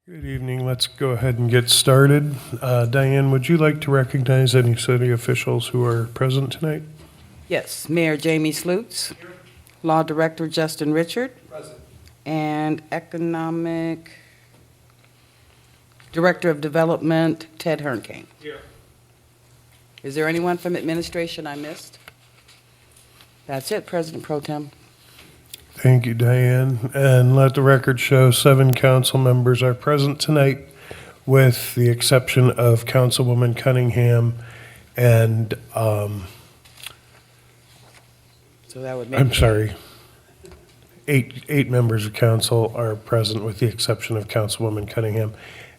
Good evening. Let's go ahead and get started. Diane, would you like to recognize any city officials who are present tonight? Yes, Mayor Jamie Slutes, Law Director Justin Richard, Present. and Economic Director of Development Ted Hernkane. Here. Is there anyone from administration I missed? That's it, President Pro Tem. Thank you, Diane. And let the record show 7 council members are present tonight, with the exception of Councilwoman Cunningham and, So that would make. I'm sorry, eight members of council are present with the exception of Councilwoman Cunningham.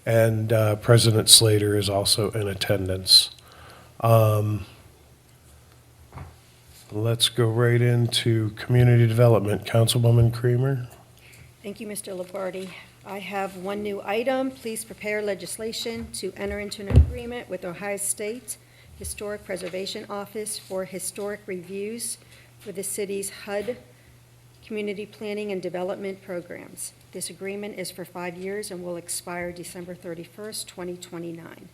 And President Slater is also in attendance. Let's go right into community development. Councilwoman Creamer. Thank you, Mr. Labarty. I have one new item. Please prepare legislation to enter into an agreement with Ohio State Historic Preservation Office for historic reviews for the city's HUD Community Planning and Development Programs. This agreement is for 5 years and will expire December 31st, 2029.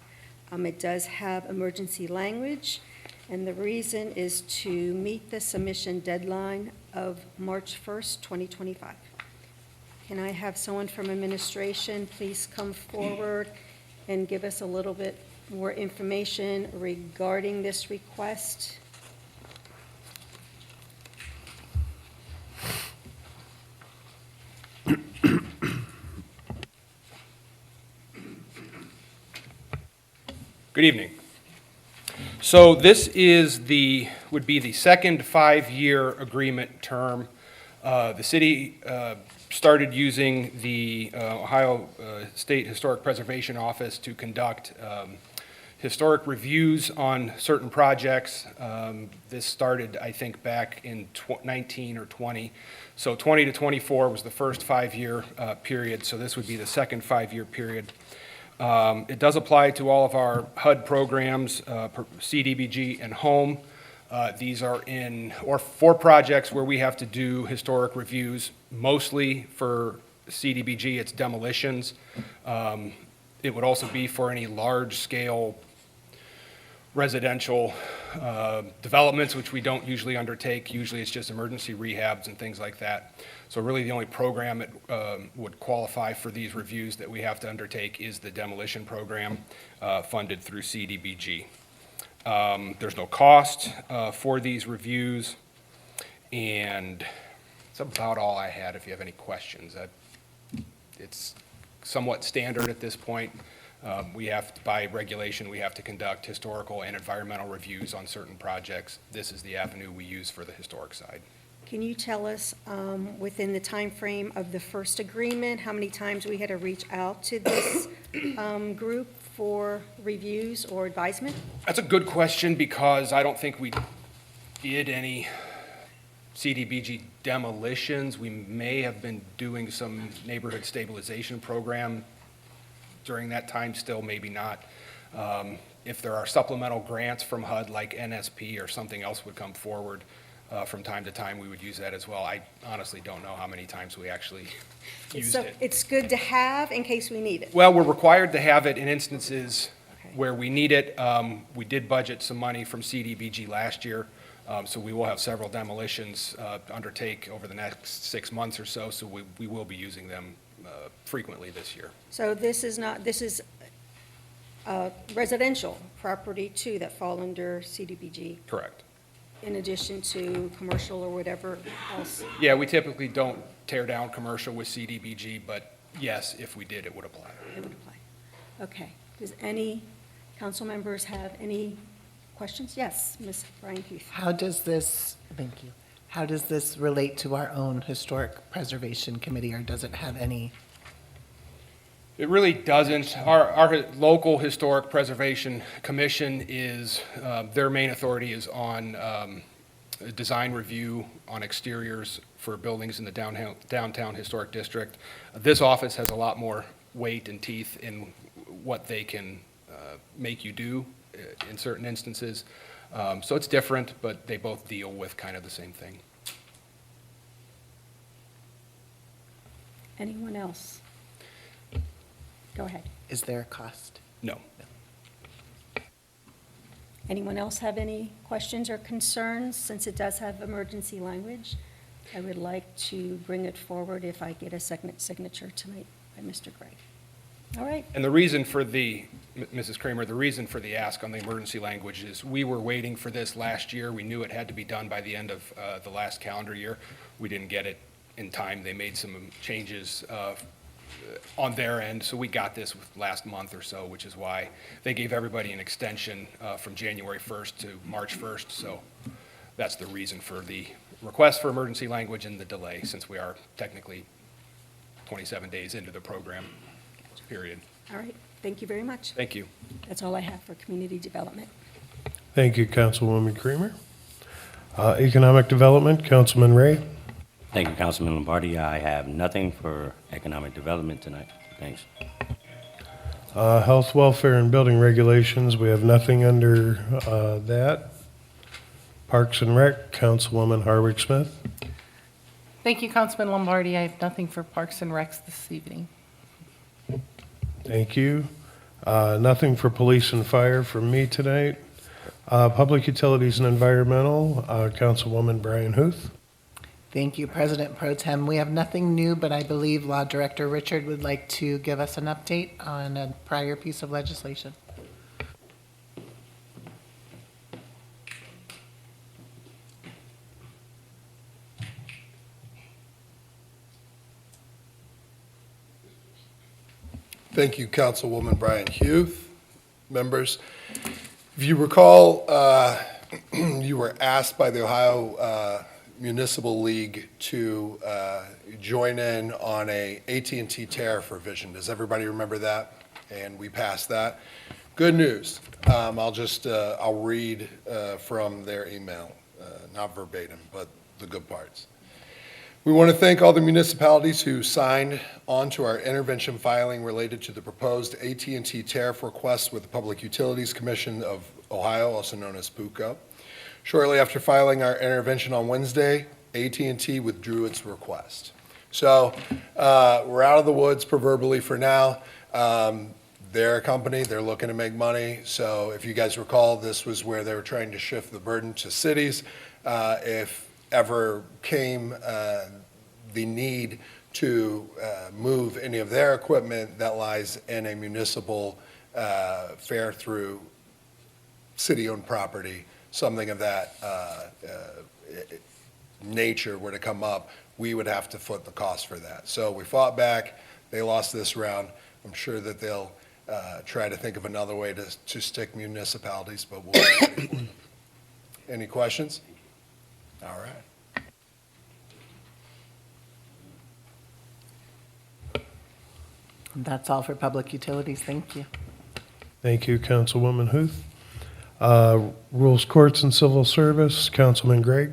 It does have emergency language, and the reason is to meet the submission deadline of March 1st, 2025. Can I have someone from administration please come forward and give us a little bit more information regarding this request? Good evening. So this would be the second 5-year agreement term. The city started using the Ohio State Historic Preservation Office to conduct historic reviews on certain projects. This started, I think, back in 19 or 20. So 20 to 24 was the first 5-year period, so this would be the second 5-year period. It does apply to all of our HUD programs, CDBG and home. These are for projects where we have to do historic reviews, mostly for CDBG, it's demolitions. It would also be for any large-scale residential developments, which we don't usually undertake. Usually it's just emergency rehabs and things like that. So really the only program that would qualify for these reviews that we have to undertake is the demolition program funded through CDBG. There's no cost for these reviews, and that's about all I had. If you have any questions, it's somewhat standard at this point. We have to, by regulation, we have to conduct historical and environmental reviews on certain projects. This is the avenue we use for the historic side. Can you tell us, within the time frame of the first agreement, how many times we had to reach out to this group for reviews or advisement? That's a good question, because I don't think we did any CDBG demolitions. We may have been doing some neighborhood stabilization program during that time, still maybe not. If there are supplemental grants from HUD like NSP or something else would come forward from time to time, we would use that as well. I honestly don't know how many times we actually used So it. it's good to have in case we need it. Well, we're required to have it in instances Okay. where we need it. We did budget some money from CDBG last year, so we will have several demolitions to undertake over the next 6 months or so, so we will be using them frequently this year. So this is residential property too that fall under CDBG, Correct. in addition to commercial or whatever else. Yeah, we typically don't tear down commercial with CDBG, but yes, if we did, it would apply. It would apply. Okay. Does any council members have any questions? Yes, Ms. Brian Heath. How does this, thank you, how does this relate to our own Historic Preservation Committee, or does it have any? It really doesn't. Our local Historic Preservation Commission is, their main authority is on design review on exteriors for buildings in the downtown historic district. This office has a lot more weight and teeth in what they can make you do in certain instances. So it's different, but they both deal with kind of the same thing. Anyone else? Go ahead. Is there a cost? No. Anyone else have any questions or concerns? Since it does have emergency language, I would like to bring it forward if I get a second signature tonight by Mr. Gregg. All right. And the reason for Mrs. Kramer, the reason for the ask on the emergency language is we were waiting for this last year. We knew it had to be done by the end of the last calendar year. We didn't get it in time. They made some changes on their end, so we got this last month or so, which is why they gave everybody an extension from January 1st to March 1st. So that's the reason for the request for emergency language and the delay, since we are technically 27 days into the program period. All right. Thank you very much. Thank you. That's all I have for community development. Thank you, Councilwoman Creamer. Economic Development, Councilman Ray. Thank you, Councilman Lombardi. I have nothing for economic development tonight. Thanks. Health, Welfare, and Building Regulations, we have nothing under that. Parks and Rec, Councilwoman Harwick Smith. Thank you, Councilman Lombardi. I have nothing for Parks and Recs this evening. Thank you. Nothing for Police and Fire from me tonight. Public Utilities and Environmental, Councilwoman Brian Huth. Thank you, President Pro Tem. We have nothing new, but I believe Law Director Richard would like to give us an update on a prior piece of legislation. Thank you, Councilwoman Brian Huth. Members, if you recall, you were asked by the Ohio Municipal League to join in on a AT&T tariff revision. Does everybody remember that? And we passed that. Good news. I'll read from their email, not verbatim, but the good parts. We want to thank all the municipalities who signed on to our intervention filing related to the proposed AT&T tariff request with the Public Utilities Commission of Ohio, also known as PUCO. Shortly after filing our intervention on Wednesday, AT&T withdrew its request. So we're out of the woods proverbially for now. They're a company, they're looking to make money. So if you guys recall, this was where they were trying to shift the burden to cities. If ever came the need to move any of their equipment that lies in a municipal fare through city-owned property, something of that nature were to come up, we would have to foot the cost for that. So we fought back. They lost this round. I'm sure that they'll try to think of another way to stick municipalities, but we'll be ready for it. Any questions? All right. That's all for public utilities. Thank you. Thank you, Councilwoman Huth. Rules, Courts, and Civil Service, Councilman Gregg.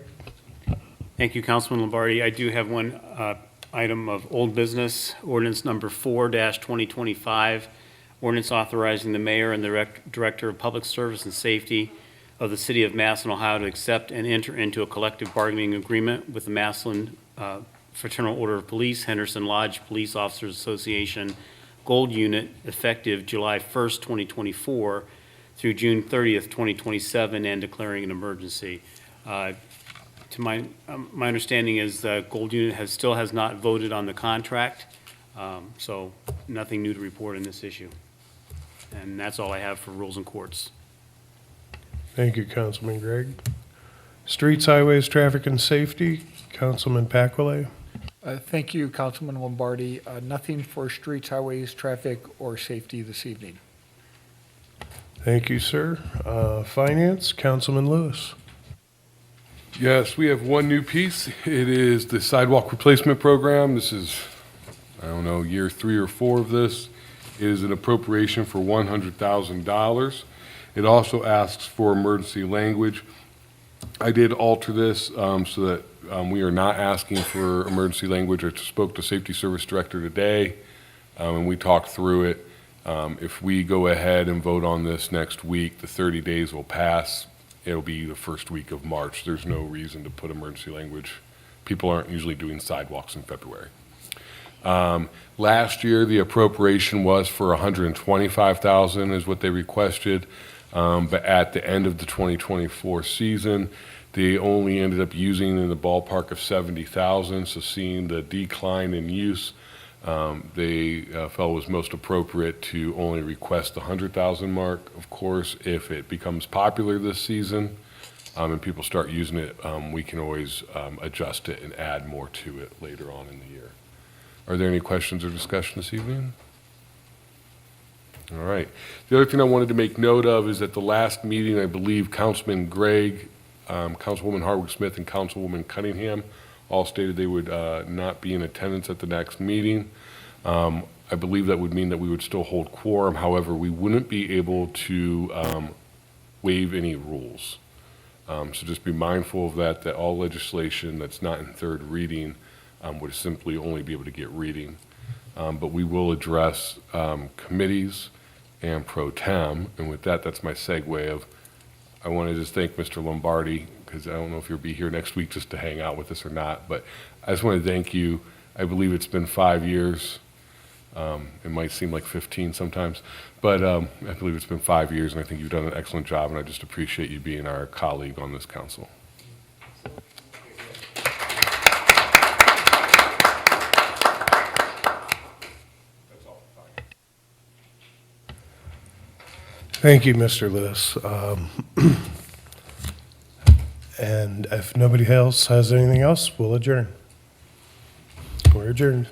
Thank you, Councilman Lombardi. I do have one item of old business, ordinance number 4-2025, ordinance authorizing the mayor and the director of public service and safety of the city of Massillon, Ohio, to accept and enter into a collective bargaining agreement with the Massillon Fraternal Order of Police, Henderson Lodge Police Officers Association Gold Unit, effective July 1st, 2024 through June 30th, 2027, and declaring an emergency. To my understanding is the Gold Unit still has not voted on the contract, so nothing new to report in this issue. And that's all I have for Rules and Courts. Thank you, Councilman Gregg. Streets, Highways, Traffic, and Safety, Councilman Paquile. Thank you, Councilman Lombardi. Nothing for streets, highways, traffic, or safety this evening. Thank you, sir. Finance, Councilman Lewis. Yes, we have one new piece. It is the sidewalk replacement program. This is, I don't know, year 3 or 4 of this. It is an appropriation for $100,000. It also asks for emergency language. I did alter this so that we are not asking for emergency language. I spoke to Safety Service Director today, and we talked through it. If we go ahead and vote on this next week, the 30 days will pass. It'll be the first week of March. There's no reason to put emergency language. People aren't usually doing sidewalks in February. Last year, the appropriation was for $125,000 is what they requested, but at the end of the 2024 season, they only ended up using in the ballpark of $70,000, so seeing the decline in use, they felt it was most appropriate to only request the $100,000 mark. Of course, if it becomes popular this season and people start using it, we can always adjust it and add more to it later on in the year. Are there any questions or discussion this evening? All right. The other thing I wanted to make note of is at the last meeting, I believe Councilman Gregg, Councilwoman Harwick-Smith, and Councilwoman Cunningham all stated they would not be in attendance at the next meeting. I believe that would mean that we would still hold quorum. However, we wouldn't be able to waive any rules. So just be mindful of that, that all legislation that's not in third reading would simply only be able to get reading. But we will address committees and pro tem. And with that, that's my segue of, I want to just thank Mr. Lombardi, because I don't know if you'll be here next week just to hang out with us or not, but I just want to thank you. I believe it's been 5 years. It might seem like 15 sometimes, but I believe it's been 5 years, and I think you've done an excellent job, and I just appreciate you being our colleague on this council. Thank you, Mr. Lewis. And if nobody else has anything else, we'll adjourn. We're adjourned.